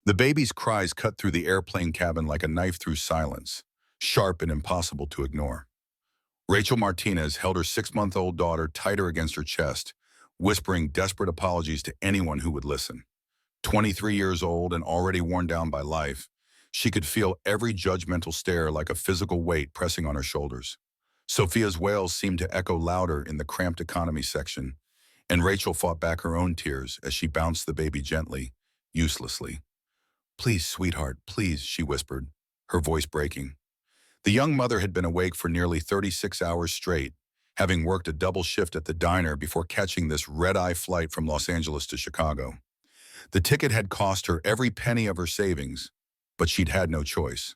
The baby's cries cut through the airplane cabin like a knife through silence, sharp and impossible to ignore. Rachel Martinez held her 6-month-old daughter tighter against her chest, whispering desperate apologies to anyone who would listen. 23 years old and already worn down by life, she could feel every judgmental stare like a physical weight pressing on her shoulders. Sophia's wails seemed to echo louder in the cramped economy section, and Rachel fought back her own tears as she bounced the baby gently, uselessly. "Please, sweetheart, please," she whispered, her voice breaking. The young mother had been awake for nearly 36 hours straight, having worked a double shift at the diner before catching this red-eye flight from Los Angeles to Chicago. The ticket had cost her every penny of her savings, but she'd had no choice.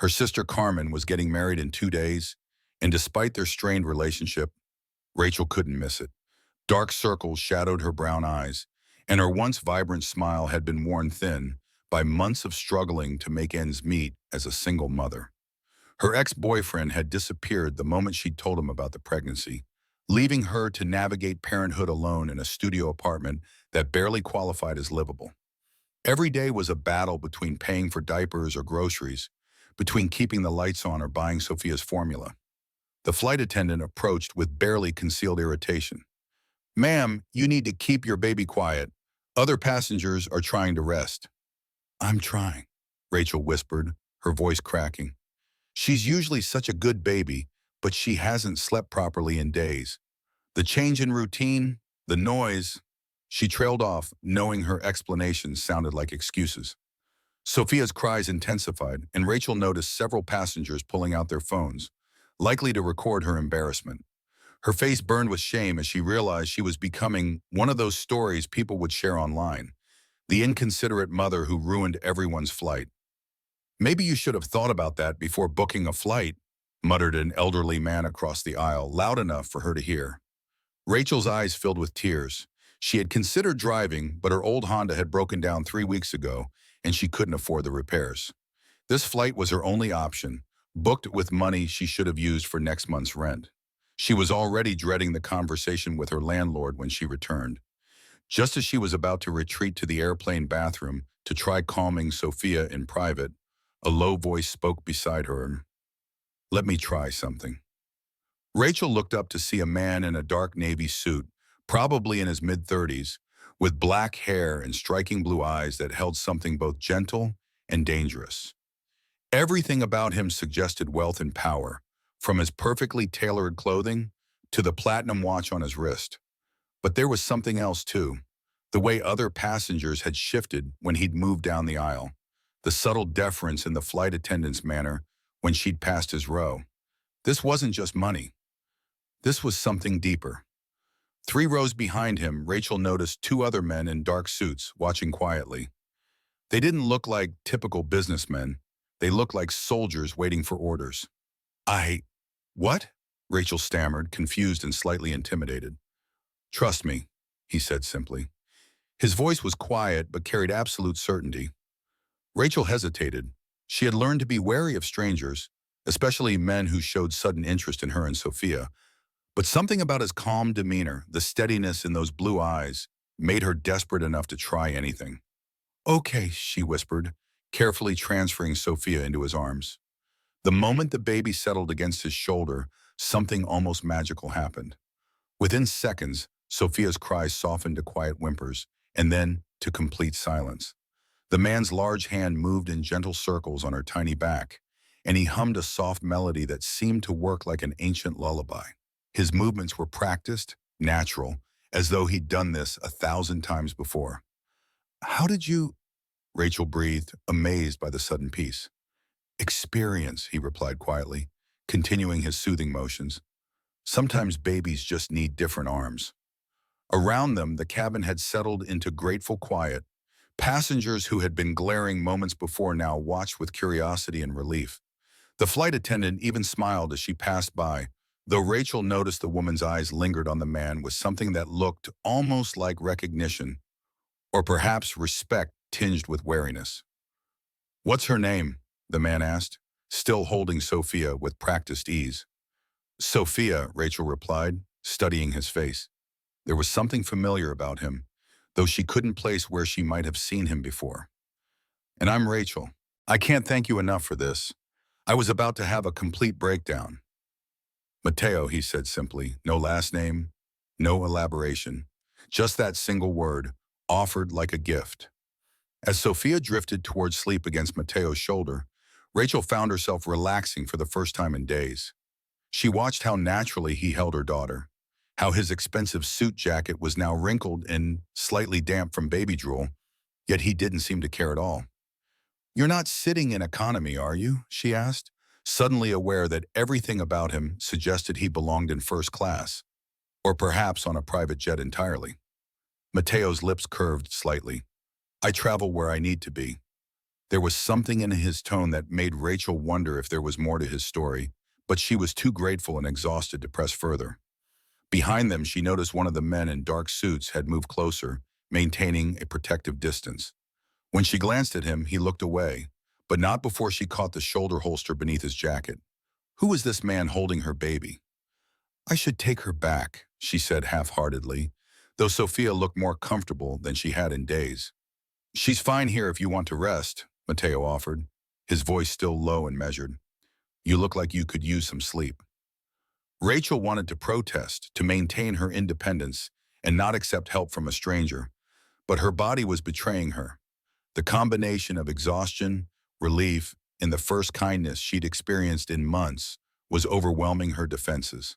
Her sister Carmen was getting married in 2 days, and despite their strained relationship, Rachel couldn't miss it. Dark circles shadowed her brown eyes, and her once vibrant smile had been worn thin by months of struggling to make ends meet as a single mother. Her ex-boyfriend had disappeared the moment she'd told him about the pregnancy, leaving her to navigate parenthood alone in a studio apartment that barely qualified as livable. Every day was a battle between paying for diapers or groceries, between keeping the lights on or buying Sophia's formula. The flight attendant approached with barely concealed irritation. "Ma'am, you need to keep your baby quiet. Other passengers are trying to rest." "I'm trying," Rachel whispered, her voice cracking. She's usually such a good baby, but she hasn't slept properly in days. The change in routine, the noise. She trailed off, knowing her explanations sounded like excuses. Sophia's cries intensified, and Rachel noticed several passengers pulling out their phones, likely to record her embarrassment. Her face burned with shame as she realized she was becoming one of those stories people would share online, the inconsiderate mother who ruined everyone's flight. "Maybe you should have thought about that before booking a flight," muttered an elderly man across the aisle, loud enough for her to hear. Rachel's eyes filled with tears. She had considered driving, but her old Honda had broken down 3 weeks ago, and she couldn't afford the repairs. This flight was her only option, booked with money she should have used for next month's rent. She was already dreading the conversation with her landlord when she returned. Just as she was about to retreat to the airplane bathroom to try calming Sophia in private, a low voice spoke beside her. "Let me try something." Rachel looked up to see a man in a dark navy suit, probably in his mid-30s, with black hair and striking blue eyes that held something both gentle and dangerous. Everything about him suggested wealth and power, from his perfectly tailored clothing to the platinum watch on his wrist. But there was something else too, the way other passengers had shifted when he'd moved down the aisle, the subtle deference in the flight attendant's manner when she'd passed his row. This wasn't just money. This was something deeper. 3 rows behind him, Rachel noticed 2 other men in dark suits watching quietly. They didn't look like typical businessmen. They looked like soldiers waiting for orders. What?" Rachel stammered, confused and slightly intimidated. "Trust me," he said simply. His voice was quiet but carried absolute certainty. Rachel hesitated. She had learned to be wary of strangers, especially men who showed sudden interest in her and Sophia. But something about his calm demeanor, the steadiness in those blue eyes, made her desperate enough to try anything. "Okay," she whispered, carefully transferring Sophia into his arms. The moment the baby settled against his shoulder, something almost magical happened. Within seconds, Sophia's cries softened to quiet whimpers, and then to complete silence. The man's large hand moved in gentle circles on her tiny back, and he hummed a soft melody that seemed to work like an ancient lullaby. His movements were practiced, natural, as though he'd done this 1,000 times before. "How did you—" Rachel breathed, amazed by the sudden peace. "Experience," he replied quietly, continuing his soothing motions. "Sometimes babies just need different arms." Around them, the cabin had settled into grateful quiet. Passengers who had been glaring moments before now watched with curiosity and relief. The flight attendant even smiled as she passed by, though Rachel noticed the woman's eyes lingered on the man with something that looked almost like recognition, or perhaps respect tinged with wariness. "What's her name?" the man asked, still holding Sophia with practiced ease. "Sophia," Rachel replied, studying his face. There was something familiar about him, though she couldn't place where she might have seen him before. And I'm Rachel. I can't thank you enough for this. I was about to have a complete breakdown. Mateo, he said simply, no last name, no elaboration. Just that single word, offered like a gift. As Sophia drifted towards sleep against Mateo's shoulder, Rachel found herself relaxing for the first time in days. She watched how naturally he held her daughter, how his expensive suit jacket was now wrinkled and slightly damp from baby drool, yet he didn't seem to care at all. "You're not sitting in economy, are you?" she asked, suddenly aware that everything about him suggested he belonged in first class, or perhaps on a private jet entirely. Mateo's lips curved slightly. "I travel where I need to be." There was something in his tone that made Rachel wonder if there was more to his story, but she was too grateful and exhausted to press further. Behind them, she noticed one of the men in dark suits had moved closer, maintaining a protective distance. When she glanced at him, he looked away, but not before she caught the shoulder holster beneath his jacket. Who was this man holding her baby? "I should take her back," she said half-heartedly, though Sophia looked more comfortable than she had in days. "She's fine here if you want to rest," Mateo offered, his voice still low and measured. "You look like you could use some sleep." Rachel wanted to protest, to maintain her independence, and not accept help from a stranger, but her body was betraying her. The combination of exhaustion, relief, and the first kindness she'd experienced in months was overwhelming her defenses.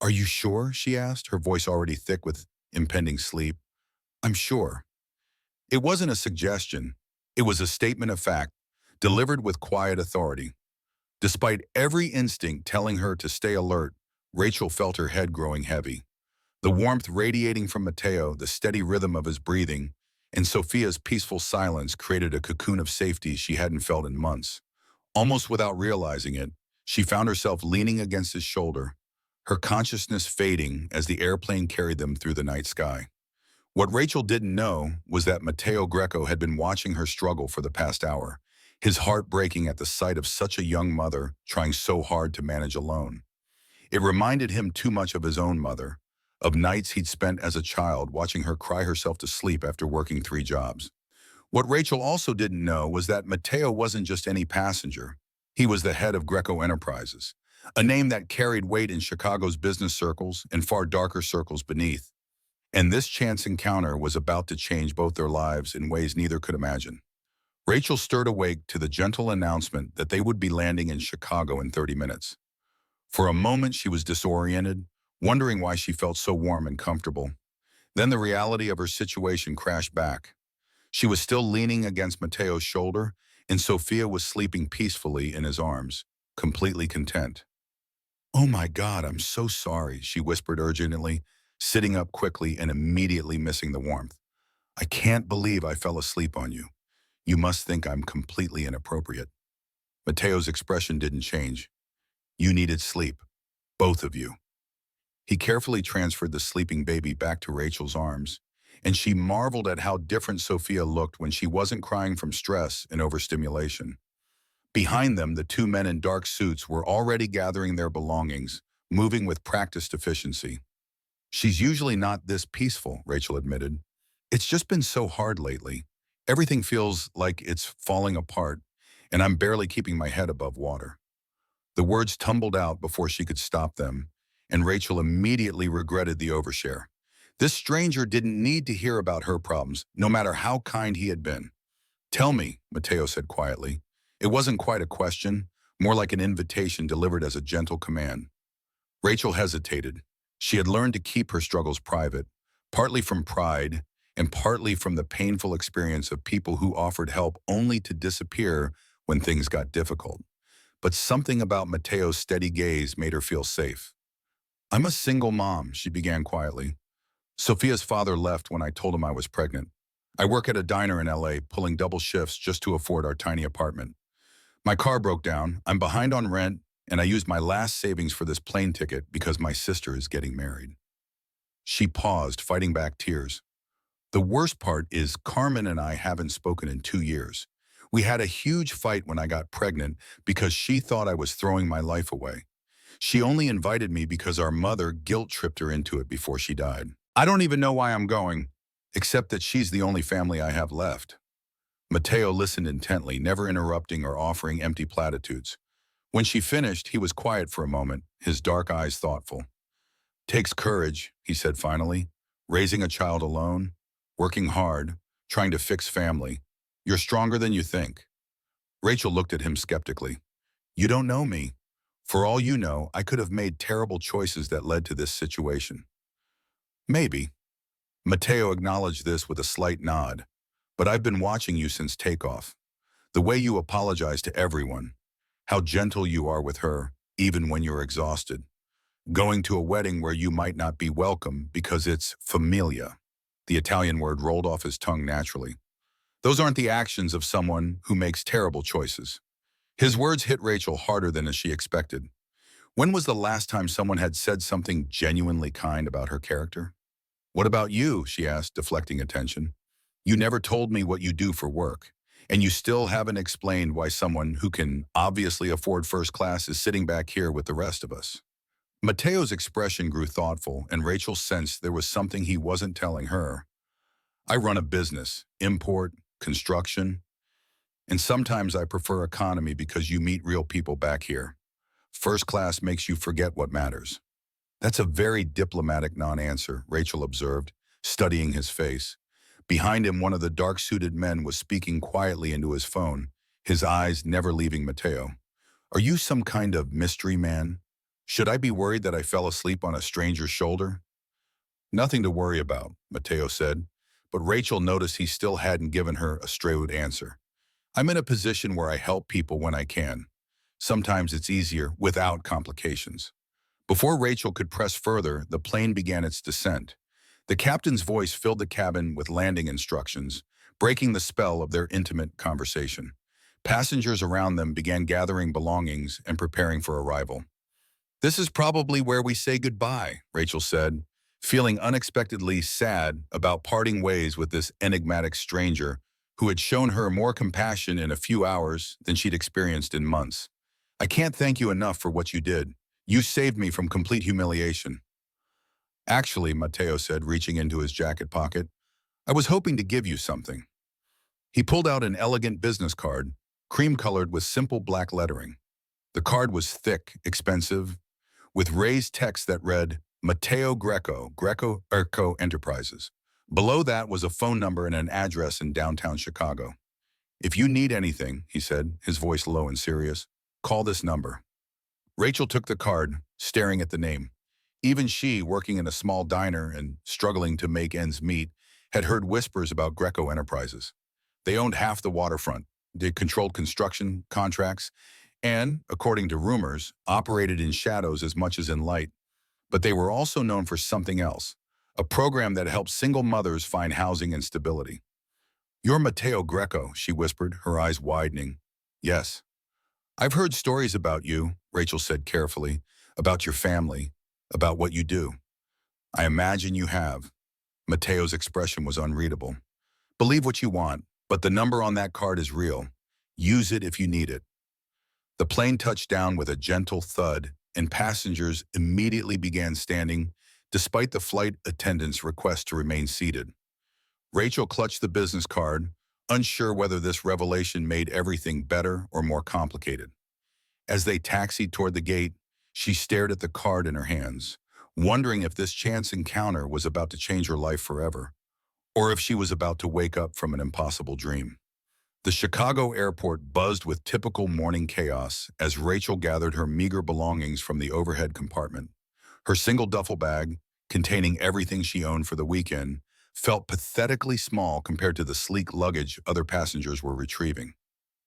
"Are you sure?" she asked, her voice already thick with impending sleep. "I'm sure." It wasn't a suggestion. It was a statement of fact, delivered with quiet authority. Despite every instinct telling her to stay alert, Rachel felt her head growing heavy. The warmth radiating from Mateo, the steady rhythm of his breathing, and Sophia's peaceful silence created a cocoon of safety she hadn't felt in months. Almost without realizing it, she found herself leaning against his shoulder, her consciousness fading as the airplane carried them through the night sky. What Rachel didn't know was that Mateo Greco had been watching her struggle for the past hour, his heart breaking at the sight of such a young mother trying so hard to manage alone. It reminded him too much of his own mother, of nights he'd spent as a child watching her cry herself to sleep after working 3 jobs. What Rachel also didn't know was that Mateo wasn't just any passenger. He was the head of Greco Enterprises, a name that carried weight in Chicago's business circles and far darker circles beneath. And this chance encounter was about to change both their lives in ways neither could imagine. Rachel stirred awake to the gentle announcement that they would be landing in Chicago in 30 minutes. For a moment, she was disoriented, wondering why she felt so warm and comfortable. Then the reality of her situation crashed back. She was still leaning against Mateo's shoulder, and Sophia was sleeping peacefully in his arms, completely content. "Oh my God, I'm so sorry," she whispered urgently, sitting up quickly and immediately missing the warmth. "I can't believe I fell asleep on you. You must think I'm completely inappropriate." Mateo's expression didn't change. "You needed sleep, both of you." He carefully transferred the sleeping baby back to Rachel's arms, and she marveled at how different Sophia looked when she wasn't crying from stress and overstimulation. Behind them, the 2 men in dark suits were already gathering their belongings, moving with practiced efficiency. "She's usually not this peaceful," Rachel admitted. "It's just been so hard lately. Everything feels like it's falling apart, and I'm barely keeping my head above water." The words tumbled out before she could stop them, and Rachel immediately regretted the overshare. This stranger didn't need to hear about her problems, no matter how kind he had been. "Tell me," Mateo said quietly. It wasn't quite a question, more like an invitation delivered as a gentle command. Rachel hesitated. She had learned to keep her struggles private, partly from pride and partly from the painful experience of people who offered help only to disappear when things got difficult. But something about Mateo's steady gaze made her feel safe. "I'm a single mom," she began quietly. "Sophia's father left when I told him I was pregnant. I work at a diner in LA, pulling double shifts just to afford our tiny apartment. My car broke down, I'm behind on rent, and I used my last savings for this plane ticket because my sister is getting married." She paused, fighting back tears. "The worst part is Carmen and I haven't spoken in 2 years. We had a huge fight when I got pregnant because she thought I was throwing my life away. She only invited me because our mother guilt-tripped her into it before she died. I don't even know why I'm going, except that she's the only family I have left." Mateo listened intently, never interrupting or offering empty platitudes. When she finished, he was quiet for a moment, his dark eyes thoughtful. Takes courage, he said finally. Raising a child alone, working hard, trying to fix family. You're stronger than you think. Rachel looked at him skeptically. You don't know me. For all you know, I could have made terrible choices that led to this situation. Maybe. Mateo acknowledged this with a slight nod. But I've been watching you since takeoff. The way you apologize to everyone. How gentle you are with her, even when you're exhausted. Going to a wedding where you might not be welcome because it's familia. The Italian word rolled off his tongue naturally. Those aren't the actions of someone who makes terrible choices. His words hit Rachel harder than she expected. When was the last time someone had said something genuinely kind about her character? What about you? She asked, deflecting attention. You never told me what you do for work, and you still haven't explained why someone who can obviously afford first class is sitting back here with the rest of us. Mateo's expression grew thoughtful, and Rachel sensed there was something he wasn't telling her. I run a business, import, construction, and sometimes I prefer economy because you meet real people back here. First class makes you forget what matters. That's a very diplomatic non-answer, Rachel observed, studying his face. Behind him, one of the dark-suited men was speaking quietly into his phone, his eyes never leaving Mateo. Are you some kind of mystery man? Should I be worried that I fell asleep on a stranger's shoulder? Nothing to worry about, Mateo said, but Rachel noticed he still hadn't given her a straight answer. I'm in a position where I help people when I can. Sometimes it's easier without complications. Before Rachel could press further, the plane began its descent. The captain's voice filled the cabin with landing instructions, breaking the spell of their intimate conversation. Passengers around them began gathering belongings and preparing for arrival. This is probably where we say goodbye, Rachel said, feeling unexpectedly sad about parting ways with this enigmatic stranger who had shown her more compassion in a few hours than she'd experienced in months. I can't thank you enough for what you did. You saved me from complete humiliation. Actually, Mateo said, reaching into his jacket pocket, I was hoping to give you something. He pulled out an elegant business card, cream-colored with simple black lettering. The card was thick, expensive, with raised text that read, Mateo Greco, Greco Erco Enterprises. Below that was a phone number and an address in downtown Chicago. If you need anything, he said, his voice low and serious, call this number. Rachel took the card, staring at the name. Even she, working in a small diner and struggling to make ends meet, had heard whispers about Greco Enterprises. They owned half the waterfront. They controlled construction, contracts, and, according to rumors, operated in shadows as much as in light. But they were also known for something else, a program that helped single mothers find housing and stability. You're Mateo Greco, she whispered, her eyes widening. Yes. I've heard stories about you, Rachel said carefully, about your family, about what you do. I imagine you have. Mateo's expression was unreadable. Believe what you want, but the number on that card is real. Use it if you need it. The plane touched down with a gentle thud, and passengers immediately began standing, despite the flight attendant's request to remain seated. Rachel clutched the business card, unsure whether this revelation made everything better or more complicated. As they taxied toward the gate, she stared at the card in her hands, wondering if this chance encounter was about to change her life forever, or if she was about to wake up from an impossible dream. The Chicago airport buzzed with typical morning chaos as Rachel gathered her meager belongings from the overhead compartment. Her single duffel bag, containing everything she owned for the weekend, felt pathetically small compared to the sleek luggage other passengers were retrieving.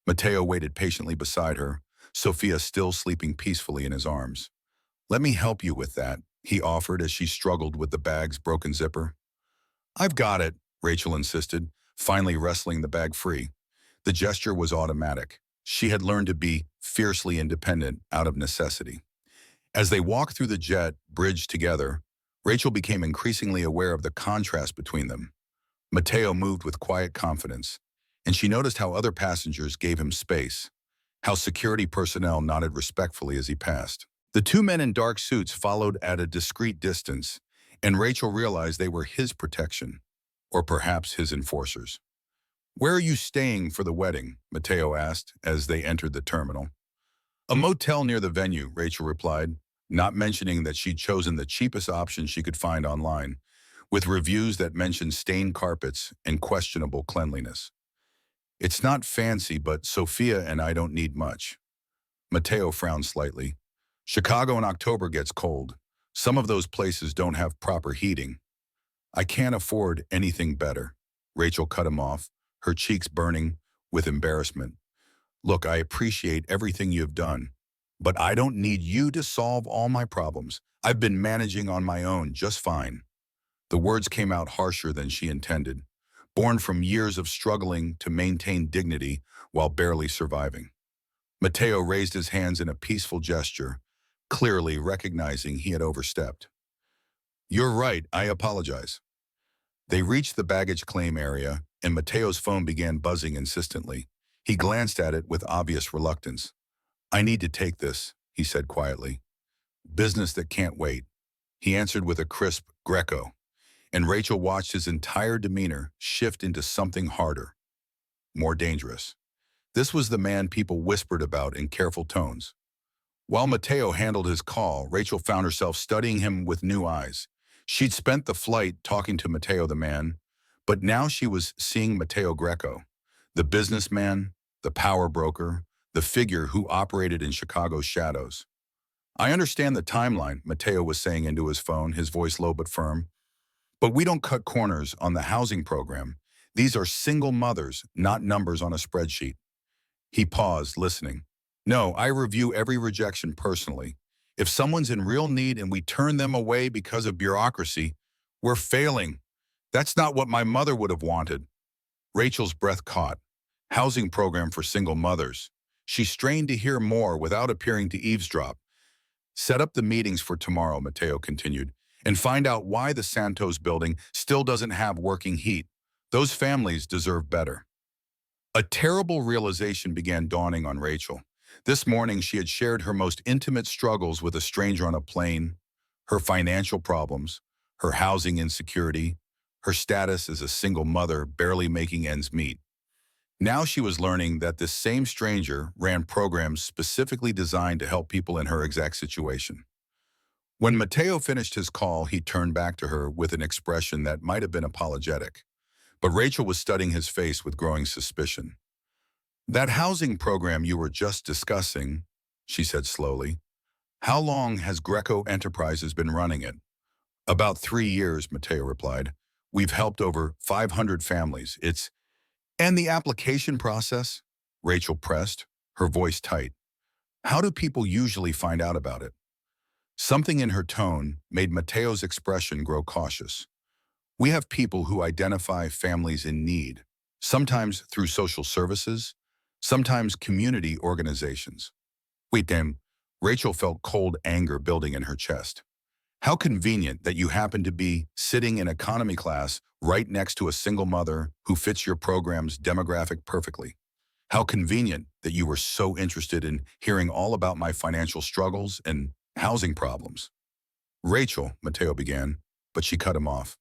Mateo waited patiently beside her, Sophia still sleeping peacefully in his arms. Let me help you with that, he offered as she struggled with the bag's broken zipper. I've got it, Rachel insisted, finally wrestling the bag free. The gesture was automatic. She had learned to be fiercely independent out of necessity. As they walked through the jet bridge together, Rachel became increasingly aware of the contrast between them. Mateo moved with quiet confidence, and she noticed how other passengers gave him space, how security personnel nodded respectfully as he passed. The two men in dark suits followed at a discreet distance, and Rachel realized they were his protection, or perhaps his enforcers. Where are you staying for the wedding? Mateo asked as they entered the terminal. A motel near the venue, Rachel replied, not mentioning that she'd chosen the cheapest option she could find online, with reviews that mentioned stained carpets and questionable cleanliness. It's not fancy, but Sophia and I don't need much. Mateo frowned slightly. Chicago in October gets cold. Some of those places don't have proper heating. I can't afford anything better. Rachel cut him off, her cheeks burning with embarrassment. Look, I appreciate everything you've done, but I don't need you to solve all my problems. I've been managing on my own just fine. The words came out harsher than she intended, born from years of struggling to maintain dignity while barely surviving. Mateo raised his hands in a peaceful gesture, clearly recognizing he had overstepped. You're right, I apologize. They reached the baggage claim area, and Mateo's phone began buzzing insistently. He glanced at it with obvious reluctance. I need to take this, he said quietly. Business that can't wait. He answered with a crisp Greco, and Rachel watched his entire demeanor shift into something harder, more dangerous. This was the man people whispered about in careful tones. While Mateo handled his call, Rachel found herself studying him with new eyes. She'd spent the flight talking to Mateo the man, but now she was seeing Mateo Greco, the businessman, the power broker, the figure who operated in Chicago's shadows. I understand the timeline, Mateo was saying into his phone, his voice low but firm, but we don't cut corners on the housing program. These are single mothers, not numbers on a spreadsheet. He paused, listening. No, I review every rejection personally. If someone's in real need and we turn them away because of bureaucracy, we're failing. That's not what my mother would have wanted. Rachel's breath caught. Housing program for single mothers. She strained to hear more without appearing to eavesdrop. Set up the meetings for tomorrow, Mateo continued, and find out why the Santos building still doesn't have working heat. Those families deserve better. A terrible realization began dawning on Rachel. This morning, she had shared her most intimate struggles with a stranger on a plane, her financial problems, her housing insecurity, her status as a single mother barely making ends meet. Now she was learning that this same stranger ran programs specifically designed to help people in her exact situation. When Mateo finished his call, he turned back to her with an expression that might have been apologetic. But Rachel was studying his face with growing suspicion. That housing program you were just discussing, she said slowly, how long has Greco Enterprises been running it? About 3 years, Mateo replied. We've helped over 500 families. And the application process? Rachel pressed, her voice tight. How do people usually find out about it? Something in her tone made Mateo's expression grow cautious. We have people who identify families in need, sometimes through social services, sometimes community organizations. Wait, damn, Rachel felt cold anger building in her chest. How convenient that you happen to be sitting in economy class right next to a single mother who fits your program's demographic perfectly. How convenient that you were so interested in hearing all about my financial struggles and housing problems. Rachel, Mateo began, but she cut him off.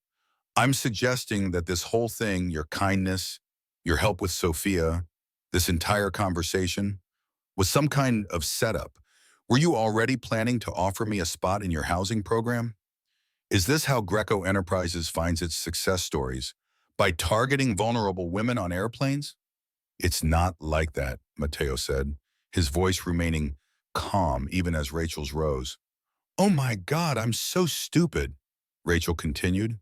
I'm suggesting that this whole thing, your kindness, your help with Sophia, this entire conversation, was some kind of setup. Were you already planning to offer me a spot in your housing program? Is this how Greco Enterprises finds its success stories? By targeting vulnerable women on airplanes? It's not like that, Mateo said, his voice remaining calm even as Rachel's rose. Oh my God, I'm so stupid, Rachel continued,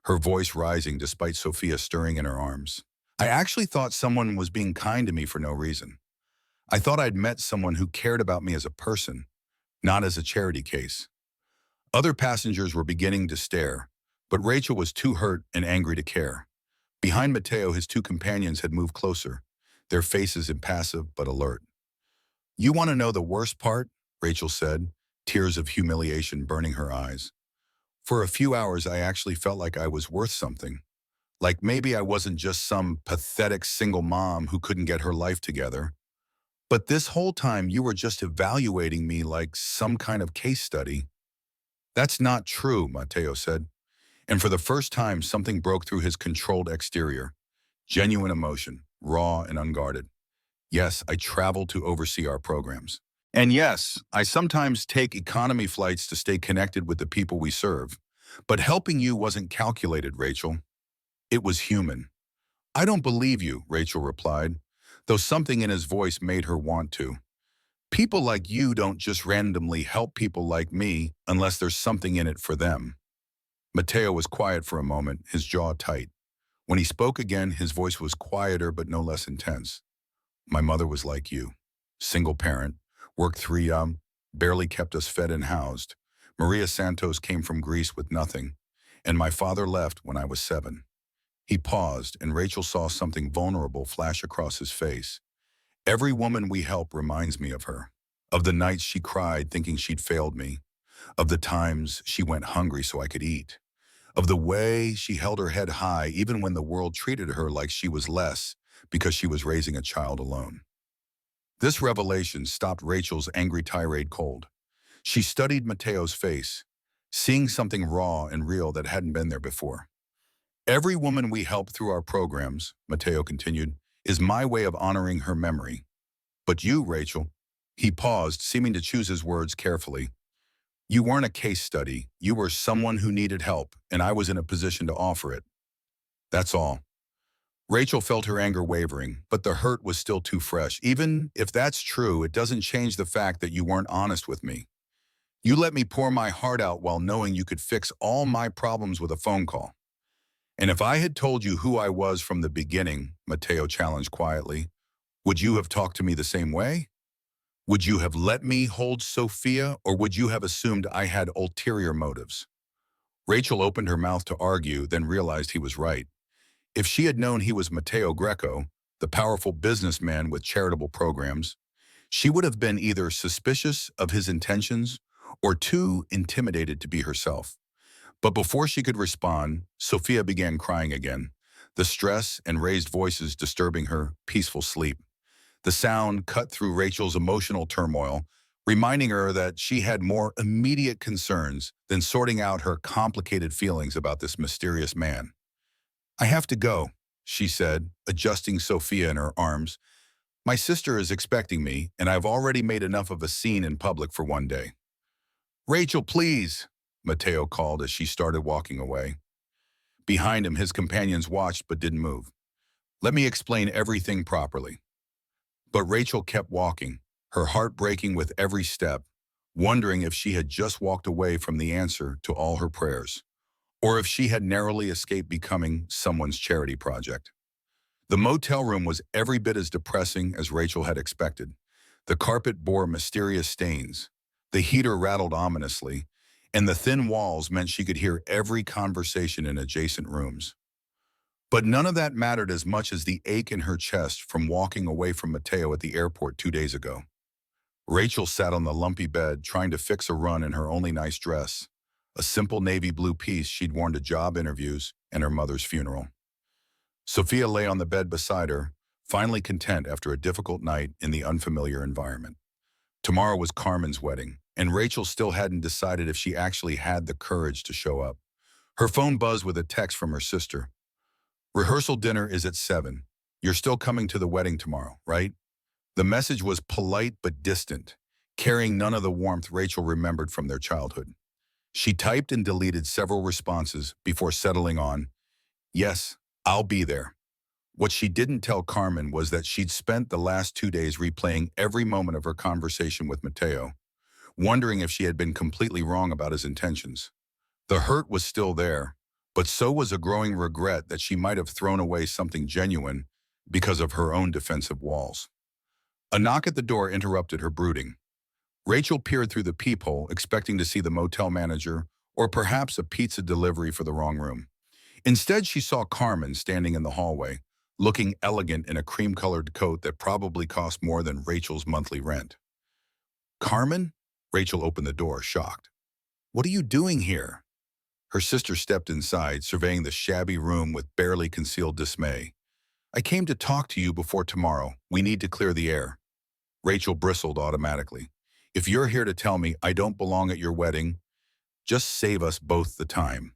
her voice rising despite Sophia stirring in her arms. I actually thought someone was being kind to me for no reason. I thought I'd met someone who cared about me as a person, not as a charity case. Other passengers were beginning to stare, but Rachel was too hurt and angry to care. Behind Mateo, his two companions had moved closer, their faces impassive but alert. You want to know the worst part? Rachel said, tears of humiliation burning her eyes. For a few hours, I actually felt like I was worth something. Like maybe I wasn't just some pathetic single mom who couldn't get her life together. But this whole time, you were just evaluating me like some kind of case study. That's not true, Mateo said. And for the first time, something broke through his controlled exterior. Genuine emotion. raw and unguarded. Yes, I travel to oversee our programs. And yes, I sometimes take economy flights to stay connected with the people we serve. But helping you wasn't calculated, Rachel. It was human. I don't believe you, Rachel replied, though something in his voice made her want to. People like you don't just randomly help people like me unless there's something in it for them. Mateo was quiet for a moment, his jaw tight. When he spoke again, his voice was quieter but no less intense. My mother was like you. Single parent, worked three, barely kept us fed and housed. Maria Santos came from Greece with nothing, and my father left when I was 7. He paused, and Rachel saw something vulnerable flash across his face. Every woman we help reminds me of her, of the nights she cried thinking she'd failed me, of the times she went hungry so I could eat, of the way she held her head high even when the world treated her like she was less because she was raising a child alone. This revelation stopped Rachel's angry tirade cold. She studied Mateo's face, seeing something raw and real that hadn't been there before. Every woman we help through our programs, Mateo continued, is my way of honoring her memory. But you, Rachel, he paused, seeming to choose his words carefully. You weren't a case study. You were someone who needed help, and I was in a position to offer it. That's all. Rachel felt her anger wavering, but the hurt was still too fresh. Even if that's true, it doesn't change the fact that you weren't honest with me. You let me pour my heart out while knowing you could fix all my problems with a phone call. And if I had told you who I was from the beginning, Mateo challenged quietly, would you have talked to me the same way? Would you have let me hold Sophia, or would you have assumed I had ulterior motives? Rachel opened her mouth to argue, then realized he was right. If she had known he was Mateo Greco, the powerful businessman with charitable programs, she would have been either suspicious of his intentions or too intimidated to be herself. But before she could respond, Sophia began crying again, the stress and raised voices disturbing her peaceful sleep. The sound cut through Rachel's emotional turmoil, reminding her that she had more immediate concerns than sorting out her complicated feelings about this mysterious man. I have to go, she said, adjusting Sophia in her arms. My sister is expecting me, and I've already made enough of a scene in public for one day. Rachel, please, Mateo called as she started walking away. Behind him, his companions watched but didn't move. Let me explain everything properly. But Rachel kept walking, her heart breaking with every step, wondering if she had just walked away from the answer to all her prayers, or if she had narrowly escaped becoming someone's charity project. The motel room was every bit as depressing as Rachel had expected. The carpet bore mysterious stains, the heater rattled ominously, and the thin walls meant she could hear every conversation in adjacent rooms. But none of that mattered as much as the ache in her chest from walking away from Mateo at the airport 2 days ago. Rachel sat on the lumpy bed trying to fix a run in her only nice dress, a simple navy blue piece she'd worn to job interviews and her mother's funeral. Sophia lay on the bed beside her, finally content after a difficult night in the unfamiliar environment. Tomorrow was Carmen's wedding, and Rachel still hadn't decided if she actually had the courage to show up. Her phone buzzed with a text from her sister. Rehearsal dinner is at 7. You're still coming to the wedding tomorrow, right? The message was polite but distant, carrying none of the warmth Rachel remembered from their childhood. She typed and deleted several responses before settling on, yes, I'll be there. What she didn't tell Carmen was that she'd spent the last 2 days replaying every moment of her conversation with Mateo, wondering if she had been completely wrong about his intentions. The hurt was still there, but so was a growing regret that she might have thrown away something genuine because of her own defensive walls. A knock at the door interrupted her brooding. Rachel peered through the peephole, expecting to see the motel manager or perhaps a pizza delivery for the wrong room. Instead, she saw Carmen standing in the hallway, looking elegant in a cream-colored coat that probably cost more than Rachel's monthly rent. Carmen? Rachel opened the door, shocked. What are you doing here? Her sister stepped inside, surveying the shabby room with barely concealed dismay. I came to talk to you before tomorrow. We need to clear the air. Rachel bristled automatically. If you're here to tell me I don't belong at your wedding, just save us both the time.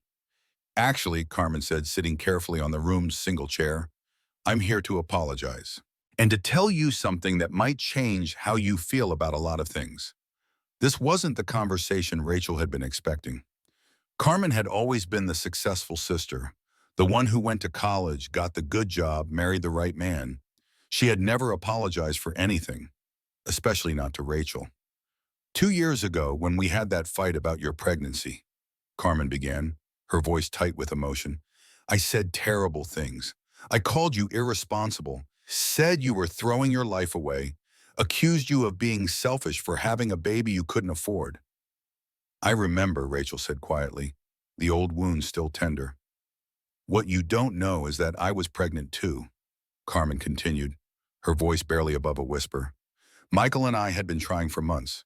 Actually, Carmen said, sitting carefully on the room's single chair, I'm here to apologize. And to tell you something that might change how you feel about a lot of things. This wasn't the conversation Rachel had been expecting. Carmen had always been the successful sister, the one who went to college, got the good job, married the right man. She had never apologized for anything, especially not to Rachel. 2 years ago, when we had that fight about your pregnancy, Carmen began, her voice tight with emotion, I said terrible things. I called you irresponsible, said you were throwing your life away, accused you of being selfish for having a baby you couldn't afford. I remember, Rachel said quietly, the old wound still tender. What you don't know is that I was pregnant too, Carmen continued, her voice barely above a whisper. Michael and I had been trying for months.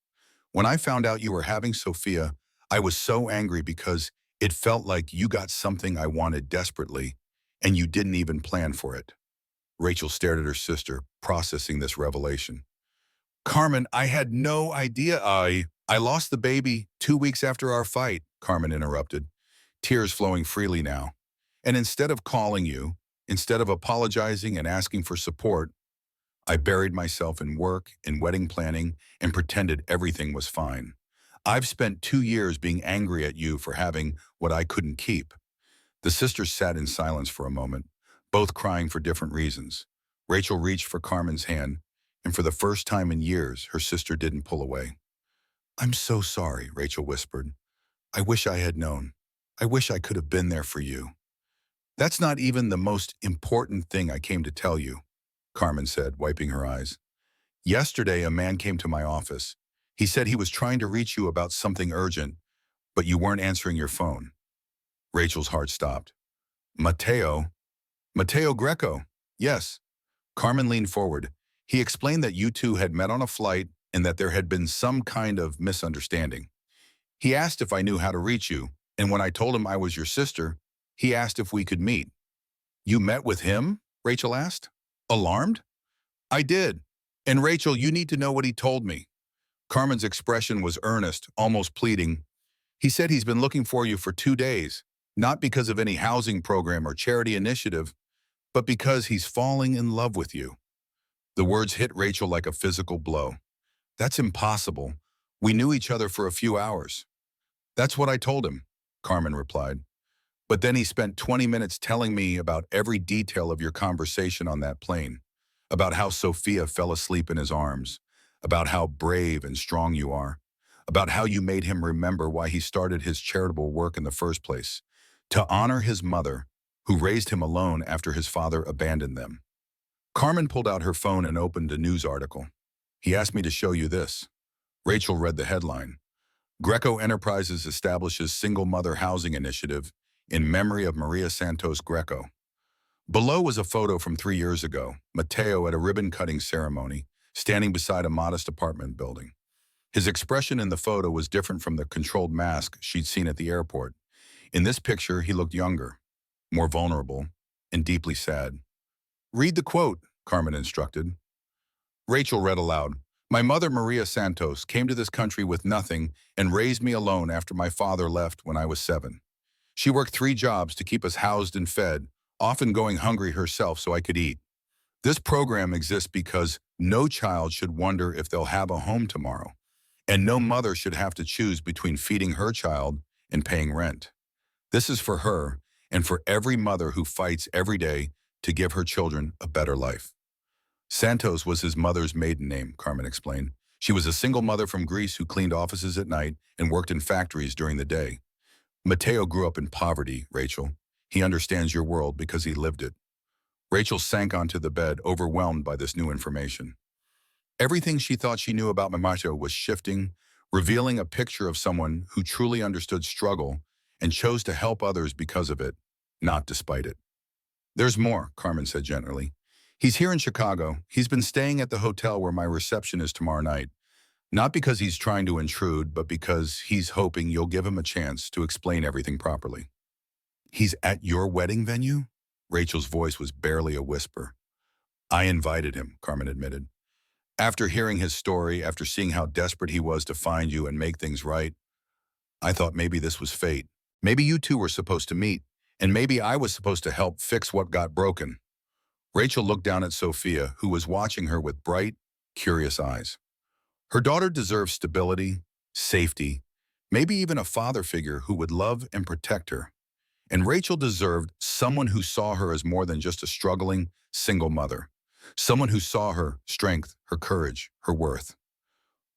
When I found out you were having Sophia, I was so angry because it felt like you got something I wanted desperately, and you didn't even plan for it. Rachel stared at her sister, processing this revelation. Carmen, I had no idea I lost the baby 2 weeks after our fight, Carmen interrupted, tears flowing freely now. And instead of calling you, instead of apologizing and asking for support, I buried myself in work, in wedding planning, and pretended everything was fine. I've spent 2 years being angry at you for having what I couldn't keep. The sisters sat in silence for a moment, both crying for different reasons. Rachel reached for Carmen's hand, and for the first time in years, her sister didn't pull away. I'm so sorry, Rachel whispered. I wish I had known. I wish I could have been there for you. That's not even the most important thing I came to tell you, Carmen said, wiping her eyes. Yesterday, a man came to my office. He said he was trying to reach you about something urgent, but you weren't answering your phone. Rachel's heart stopped. Matteo? Matteo Greco? Yes. Carmen leaned forward. He explained that you two had met on a flight and that there had been some kind of misunderstanding. He asked if I knew how to reach you, and when I told him I was your sister, he asked if we could meet. You met with him? Rachel asked. Alarmed? I did. And Rachel, you need to know what he told me. Carmen's expression was earnest, almost pleading. He said he's been looking for you for 2 days, not because of any housing program or charity initiative, but because he's falling in love with you. The words hit Rachel like a physical blow. That's impossible. We knew each other for a few hours. That's what I told him, Carmen replied. But then he spent 20 minutes telling me about every detail of your conversation on that plane, about how Sophia fell asleep in his arms, about how brave and strong you are, about how you made him remember why he started his charitable work in the first place, to honor his mother, who raised him alone after his father abandoned them. Carmen pulled out her phone and opened a news article. He asked me to show you this. Rachel read the headline. Greco Enterprises establishes single mother housing initiative in memory of Maria Santos Greco. Below was a photo from 3 years ago, Matteo at a ribbon-cutting ceremony, standing beside a modest apartment building. His expression in the photo was different from the controlled mask she'd seen at the airport. In this picture, he looked younger, more vulnerable, and deeply sad. Read the quote, Carmen instructed. Rachel read aloud. My mother, Maria Santos, came to this country with nothing and raised me alone after my father left when I was 7. She worked 3 jobs to keep us housed and fed, often going hungry herself so I could eat. This program exists because no child should wonder if they'll have a home tomorrow, and no mother should have to choose between feeding her child and paying rent. This is for her and for every mother who fights every day to give her children a better life. Santos was his mother's maiden name, Carmen explained. She was a single mother from Greece who cleaned offices at night and worked in factories during the day. Matteo grew up in poverty, Rachel. He understands your world because he lived it. Rachel sank onto the bed, overwhelmed by this new information. Everything she thought she knew about Matteo was shifting, revealing a picture of someone who truly understood struggle and chose to help others because of it, not despite it. There's more, Carmen said gently. He's here in Chicago. He's been staying at the hotel where my reception is tomorrow night. Not because he's trying to intrude, but because he's hoping you'll give him a chance to explain everything properly. He's at your wedding venue? Rachel's voice was barely a whisper. I invited him, Carmen admitted. After hearing his story, after seeing how desperate he was to find you and make things right, I thought maybe this was fate. Maybe you two were supposed to meet, and maybe I was supposed to help fix what got broken. Rachel looked down at Sophia, who was watching her with bright, curious eyes. Her daughter deserved stability, safety, maybe even a father figure who would love and protect her. And Rachel deserved someone who saw her as more than just a struggling, single mother. Someone who saw her strength, her courage, her worth.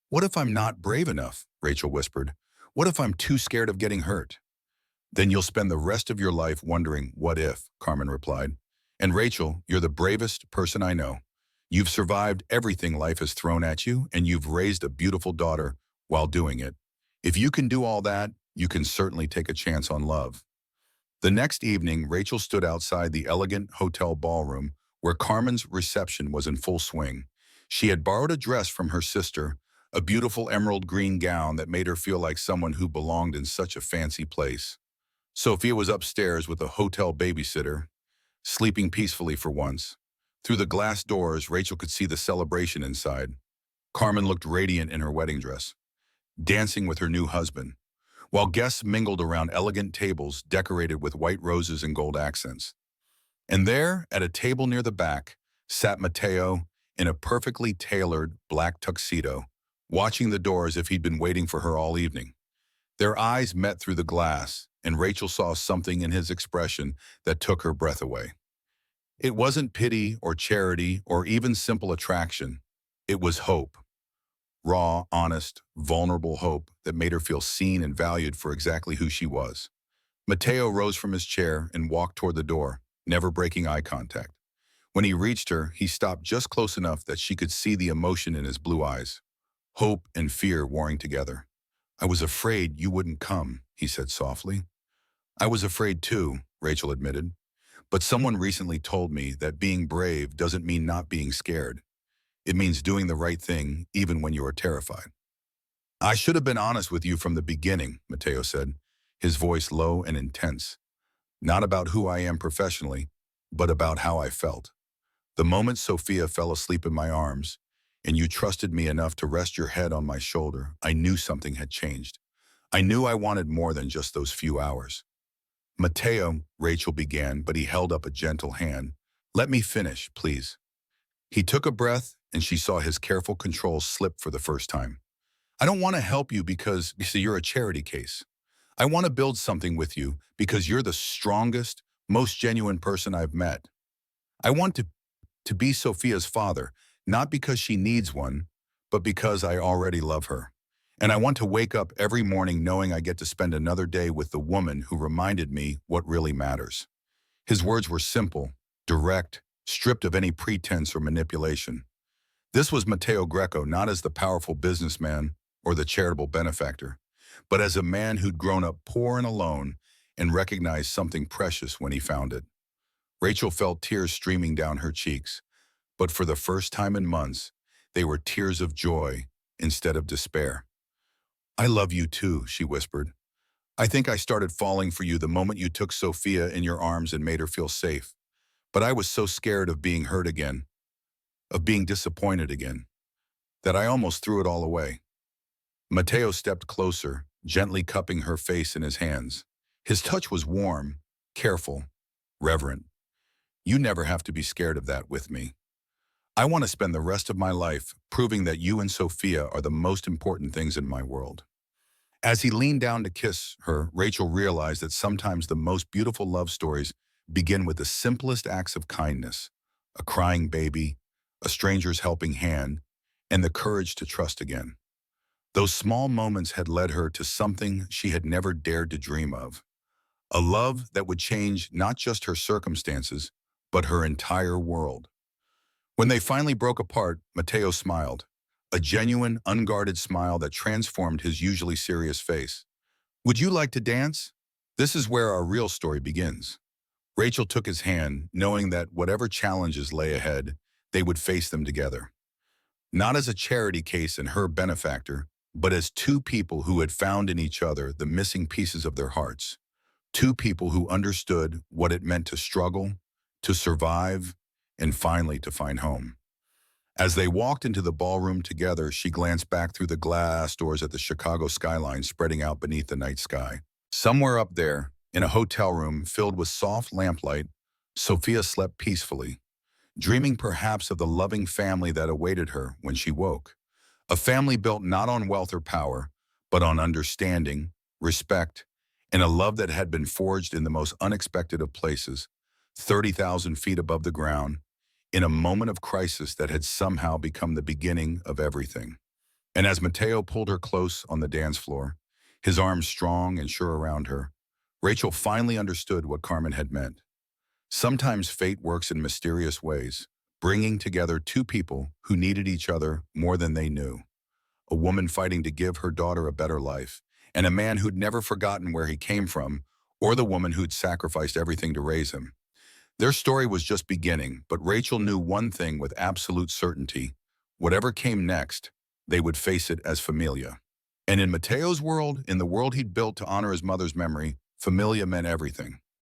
"What if I'm not brave enough?" Rachel whispered. "What if I'm too scared of getting hurt?" "Then you'll spend the rest of your life wondering, what if," Carmen replied. "And Rachel, you're the bravest person I know. You've survived everything life has thrown at you, and you've raised a beautiful daughter while doing it. If you can do all that, you can certainly take a chance on love." The next evening, Rachel stood outside the elegant hotel ballroom where Carmen's reception was in full swing. She had borrowed a dress from her sister, a beautiful emerald green gown that made her feel like someone who belonged in such a fancy place. Sophia was upstairs with a hotel babysitter, sleeping peacefully for once. Through the glass doors, Rachel could see the celebration inside. Carmen looked radiant in her wedding dress, dancing with her new husband, while guests mingled around elegant tables decorated with white roses and gold accents. And there, at a table near the back, sat Matteo in a perfectly tailored black tuxedo, watching the door as if he'd been waiting for her all evening. Their eyes met through the glass, and Rachel saw something in his expression that took her breath away. It wasn't pity or charity or even simple attraction. It was hope. Raw, honest, vulnerable hope that made her feel seen and valued for exactly who she was. Matteo rose from his chair and walked toward the door, never breaking eye contact. When he reached her, he stopped just close enough that she could see the emotion in his blue eyes, hope and fear warring together. "I was afraid you wouldn't come," he said softly. "I was afraid too," Rachel admitted. "But someone recently told me that being brave doesn't mean not being scared. It means doing the right thing even when you are terrified." "I should have been honest with you from the beginning," Matteo said, his voice low and intense. "Not about who I am professionally, but about how I felt. The moment Sophia fell asleep in my arms, and you trusted me enough to rest your head on my shoulder, I knew something had changed. I knew I wanted more than just those few hours." "Matteo," Rachel began, but he held up a gentle hand. "Let me finish, please." He took a breath, and she saw his careful control slip for the first time. "I don't want to help you because, you see, you're a charity case. I want to build something with you because you're the strongest, most genuine person I've met. I want to be Sophia's father, not because she needs one, but because I already love her. And I want to wake up every morning knowing I get to spend another day with the woman who reminded me what really matters." His words were simple, direct, stripped of any pretense or manipulation. This was Matteo Greco, not as the powerful businessman or the charitable benefactor, but as a man who'd grown up poor and alone and recognized something precious when he found it. Rachel felt tears streaming down her cheeks, but for the first time in months, they were tears of joy instead of despair. "I love you too," she whispered. "I think I started falling for you the moment you took Sophia in your arms and made her feel safe. But I was so scared of being hurt again, of being disappointed again, that I almost threw it all away." Matteo stepped closer, gently cupping her face in his hands. His touch was warm, careful, reverent. "You never have to be scared of that with me. I want to spend the rest of my life proving that you and Sophia are the most important things in my world." As he leaned down to kiss her, Rachel realized that sometimes the most beautiful love stories begin with the simplest acts of kindness: a crying baby, a stranger's helping hand, and the courage to trust again. Those small moments had led her to something she had never dared to dream of, a love that would change not just her circumstances, but her entire world. When they finally broke apart, Matteo smiled, a genuine, unguarded smile that transformed his usually serious face. "Would you like to dance? This is where our real story begins." Rachel took his hand, knowing that whatever challenges lay ahead, they would face them together. Not as a charity case and her benefactor, but as two people who had found in each other the missing pieces of their hearts. Two people who understood what it meant to struggle, to survive, and finally to find home. As they walked into the ballroom together, she glanced back through the glass doors at the Chicago skyline spreading out beneath the night sky. Somewhere up there, in a hotel room filled with soft lamplight, Sophia slept peacefully. dreaming perhaps of the loving family that awaited her when she woke. A family built not on wealth or power, but on understanding, respect, and a love that had been forged in the most unexpected of places, 30,000 feet above the ground, in a moment of crisis that had somehow become the beginning of everything. And as Mateo pulled her close on the dance floor, his arms strong and sure around her, Rachel finally understood what Carmen had meant. Sometimes fate works in mysterious ways, bringing together two people who needed each other more than they knew. A woman fighting to give her daughter a better life, and a man who'd never forgotten where he came from, or the woman who'd sacrificed everything to raise him. Their story was just beginning, but Rachel knew one thing with absolute certainty. Whatever came next, they would face it as familia. And in Mateo's world, in the world he'd built to honor his mother's memory, familia meant everything.